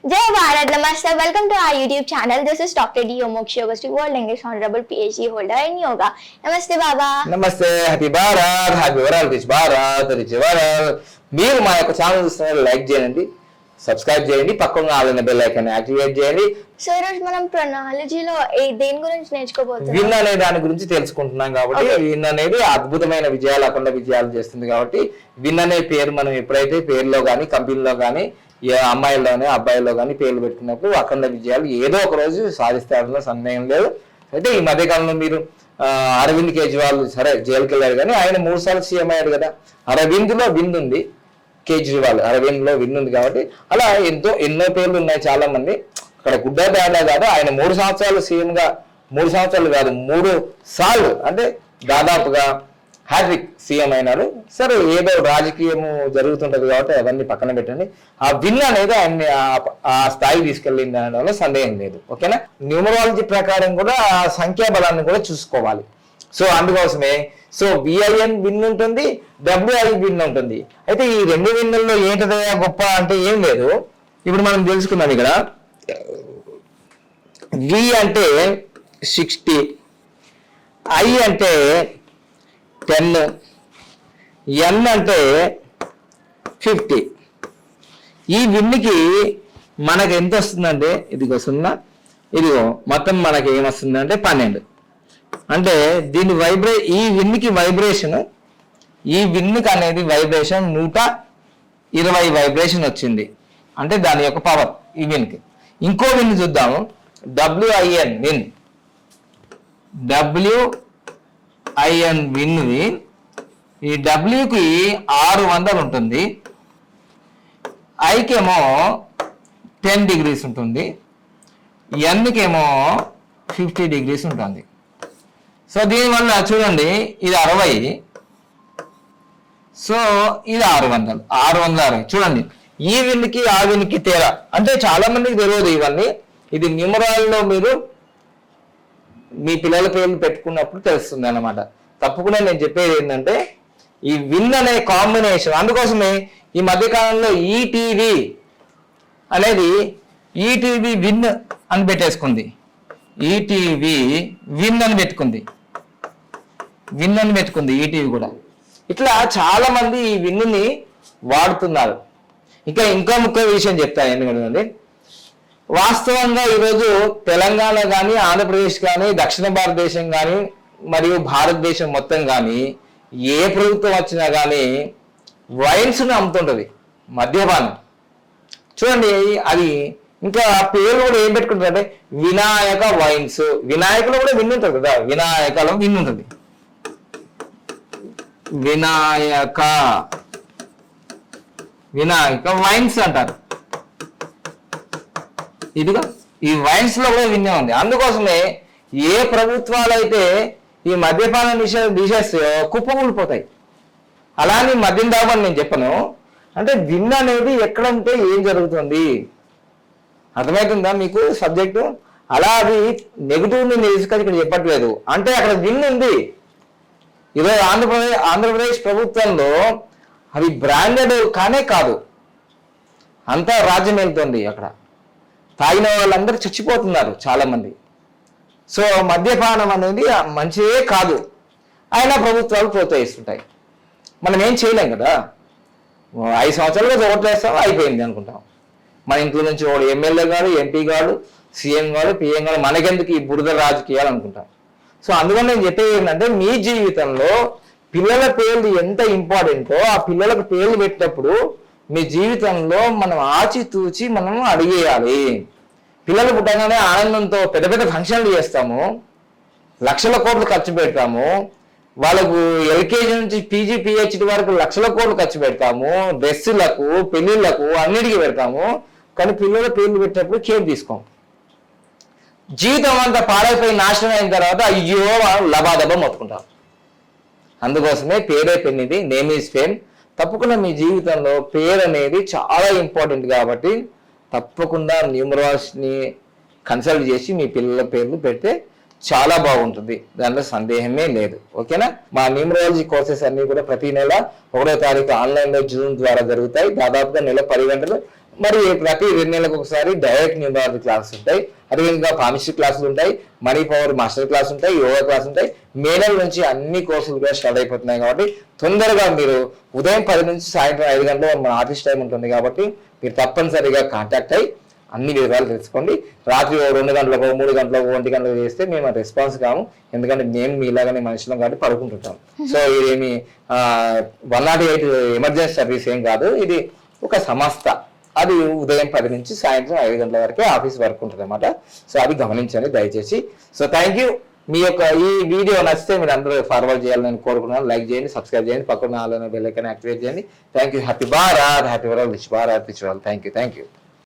Jai Bharat, Namaste. Welcome to our YouTube channel. This is Dr. D. Omokshi Yoga, World English Honorable PhD holder in Yoga. Namaste, Baba. Namaste. Happy Bharat. Happy Bharat. Rich Bharat. Rich Bharat. మీరు మా యొక్క channel చూస్తున్నారు, like చేయండి, subscribe చేయండి, పక్కన all bell icon activate చేయండి. So ఈరోజు మనం ప్రొనాలజీలో దేని గురించి నేర్చుకోబోతున్నాం? విన్ అనే దాని గురించి తెలుసుకుంటున్నాం కాబట్టి విన్ అనేది అద్భుతమైన విజయాలు, అఖండ విజయాలు చేస్తుంది కాబట్టి విన్ అనే పేరు మనం ఎప్పుడైతే పేరులో కానీ కంపెనీలో కానీ అమ్మాయిల్లోనే అబ్బాయిల్లో కానీ పేర్లు పెట్టుకున్నప్పుడు అఖండ విజయాలు ఏదో ఒక రోజు సాధిస్తారన్న సందేహం లేదు. అయితే ఈ మధ్యకాలంలో మీరు అరవింద్ కేజ్రీవాల్ సరే జైలుకి వెళ్ళారు, కానీ ఆయన 3 సార్లు సీఎం అయ్యారు కదా. అరవింద్లో విన్ ఉంది, కేజ్రీవాల్ అరవింద్ లో విన్ ఉంది కాబట్టి అలా ఎన్నో పేర్లు ఉన్నాయి చాలా మంది. అక్కడ గుడ్డ బ్యాడా కాదు, ఆయన 3 సంవత్సరాలు సీఎం గా 3 సంవత్సరాలు కాదు 3 సార్లు అంటే దాదాపుగా హ్యాట్రిక్ సీఎం అయినారు. సరే ఏదో రాజకీయము జరుగుతుంటది కాబట్టి అవన్నీ పక్కన పెట్టండి. ఆ విన్ అనేది ఆయన్ని ఆ స్థాయి తీసుకెళ్ళింది అనడంలో సందేహం లేదు. ఓకేనా, న్యూమరాలజీ ప్రకారం కూడా ఆ సంఖ్యాబలాన్ని కూడా చూసుకోవాలి. సో అందుకోసమే విఐఎన్ విన్ ఉంటుంది, డబ్ల్యూఐ విన్ ఉంటుంది. అయితే ఈ 2 విన్నుల్లో ఏంటదయా గొప్ప అంటే ఏం లేదు. ఇప్పుడు మనం తెలుసుకున్నాం ఇక్కడ వి అంటే 60, ఐ అంటే 10, ఎన్ అంటే 50. ఈ విన్కి మనకు ఎంత వస్తుందంటే ఇదిగో 0, ఇదిగో మొత్తం మనకి ఏమొస్తుందంటే 12. అంటే దీని ఈ విన్కి వైబ్రేషన్, ఈ విన్కి అనేది వైబ్రేషన్ 120 వైబ్రేషన్ వచ్చింది. అంటే దాని యొక్క పవర్ ఈ విన్కి. ఇంకో విన్ చూద్దాము, డబ్ల్యూఐఎన్ విన్. డబ్ల్యూఐఎన్ విన్వి ఈ డబ్ల్యూకి 600 ఉంటుంది, ఐకేమో 10 డిగ్రీస్ ఉంటుంది, ఎన్కేమో 50 డిగ్రీస్ ఉంటుంది. సో దీనివల్ల చూడండి ఇది 60, సో ఇది 660. చూడండి ఈ విన్కి ఆ విన్కి తేడా అంటే చాలా మందికి తెలియదు ఇవన్నీ. ఇది న్యూమరాల్లో మీరు మీ పిల్లల పేర్లు పెట్టుకున్నప్పుడు తెలుస్తుంది అన్నమాట. తప్పకుండా నేను చెప్పేది ఏంటంటే ఈ విన్ అనే కాంబినేషన్. అందుకోసమే ఈ మధ్యకాలంలో ఈటీవీ అనేది ఈటీవీ విన్ అని పెట్టేసుకుంది, ఈటీవీ విన్ అని పెట్టుకుంది, విన్ అని పెట్టుకుంది ఈటీవీ కూడా. ఇట్లా చాలా మంది ఈ విన్నుని వాడుతున్నారు. ఇంకా ముఖ్య విషయం చెప్తాను ఎందుకంటే వాస్తవంగా ఈరోజు తెలంగాణ కానీ ఆంధ్రప్రదేశ్ కానీ దక్షిణ భారతదేశం కానీ మరియు భారతదేశం మొత్తం కానీ ఏ ప్రభుత్వం వచ్చినా కానీ వైన్స్ను అమ్ముతుంటది, మద్యపానం. చూడండి అది ఇంకా పేరు కూడా ఏం పెట్టుకుంటారంటే వినాయక వైన్స్. వినాయకులు కూడా విన్ ఉంటుంది కదా, వినాయకలో విన్ ఉంటుంది, వినాయక వైన్స్ అంటారు. ఇదిగా ఈ వైన్స్ లో కూడా విన్నే ఉంది. అందుకోసమే ఏ ప్రభుత్వాలు అయితే ఈ మద్యపాన నిషేధం తీసేస్తే కుప్పకూలిపోతాయి. అలానే మద్యం దాబని నేను చెప్పను. అంటే విన్ అనేది ఎక్కడ ఉంటే ఏం జరుగుతుంది అర్థమవుతుందా మీకు సబ్జెక్టు? అలా అది నెగిటివ్ ని తీసుకొని ఇక్కడ చెప్పట్లేదు. అంటే అక్కడ విన్ ఉంది. ఈరోజు ఆంధ్రప్రదేశ్ ప్రభుత్వంలో అవి బ్రాండెడ్ కానే కాదు, అంతా రాజ్యం వెళ్తుంది. అక్కడ తాగిన వాళ్ళందరూ చచ్చిపోతున్నారు చాలా మంది. సో మద్యపానం అనేది మంచిదే కాదు, అయినా ప్రభుత్వాలు ప్రోత్సహిస్తుంటాయి. మనం ఏం చేయలేం కదా. 5 సంవత్సరాలుగా ఓట్లు వేస్తాం అయిపోయింది అనుకుంటాం. మన ఇంట్లో నుంచి వాడు ఎమ్మెల్యే గాడు, ఎంపీ గాడు, సీఎం గాడు, పిఎం గాడు, మనకెందుకు ఈ బురద రాజకీయాలు అనుకుంటాం. సో అందుకని నేను చెప్పేది ఏంటంటే మీ జీవితంలో పిల్లల పేర్లు ఎంత ఇంపార్టెంటో ఆ పిల్లలకు పేర్లు పెట్టినప్పుడు మీ జీవితంలో మనం ఆచితూచి మనం అడిగేయాలి. పిల్లలు పుట్టగానే ఆనందంతో పెద్ద పెద్ద ఫంక్షన్లు చేస్తాము, లక్షల కోట్లు ఖర్చు పెడతాము, వాళ్ళకు ఎల్కేజీ నుంచి పీజీ పిహెచ్డి వరకు లక్షల కోట్లు ఖర్చు పెడతాము, డ్రెస్సులకు పెళ్లిళ్లకు అన్నిటికీ పెడతాము. కానీ పిల్లల పేర్లు పెట్టినప్పుడు కేర్ తీసుకోం. జీవితం అంతా పాడైపోయి నాశనం అయిన తర్వాత అయ్యో లబాదబా మొత్తుకుంటాం. అందుకోసమే పేరే పెన్నిది, నేమ్ ఈజ్ ఫేమ్. తప్పకుండా మీ జీవితంలో పేరు అనేది చాలా ఇంపార్టెంట్ కాబట్టి తప్పకుండా న్యూమరాలజీని కన్సల్ట్ చేసి మీ పిల్లల పేర్లు పెడితే చాలా బాగుంటుంది, దానిలో సందేహమే లేదు. ఓకేనా? మా న్యూమరాలజీ కోర్సెస్ అన్ని కూడా ప్రతి నెల 1వ తారీఖు ఆన్లైన్లో జూమ్ ద్వారా జరుగుతాయి. దాదాపుగా నెల 10 గంటలు మరి ప్రతి 2 నెలలకు ఒకసారి డైరెక్ట్ న్యూమరాలజీ క్లాసెస్ ఉంటాయి. అదేవిధంగా పామిస్ట్రీ క్లాసులు ఉంటాయి, మనీ పవర్ మాస్టర్ క్లాస్ ఉంటాయి, యోగా క్లాస్ ఉంటాయి. మే నెల నుంచి అన్ని కోర్సులు కూడా స్టార్ట్ అయిపోతున్నాయి. కాబట్టి తొందరగా మీరు ఉదయం 10 నుంచి సాయంత్రం 5 గంటల మన ఆఫీస్ టైం ఉంటుంది. కాబట్టి మీరు తప్పనిసరిగా కాంటాక్ట్ అయ్యి అన్ని వివరాలు తెలుసుకోండి. రాత్రి 2 గంటలకు 3 గంటలకు 1 గంటలకు చేస్తే మేము రెస్పాన్స్ కాము. ఎందుకంటే మేము మీలాగానే మనుషులం కాబట్టి పడుకుంటుంటాం. సో ఇదేమి 108 ఎమర్జెన్సీ సర్వీస్ ఏం కాదు. ఇది ఒక సంస్థ. అది ఉదయం 10 నుంచి సాయంత్రం 5 గంటల వరకే ఆఫీస్ వర్క్ ఉంటుంది అన్నమాట. సో అది గమనించండి దయచేసి. So thank you. మీ యొక్క ఈ వీడియో నచ్చితే మీరు అందరూ ఫార్వర్డ్ చేయాలని కోరుకున్నాను. లైక్ చేయండి, సబ్స్క్రైబ్ చేయండి, పక్కన బెల్ ఐకాన్ యాక్టివేట్ చేయండి. Thank you. Happy Bharat, happy world, rich Bharat, rich world. Thank you.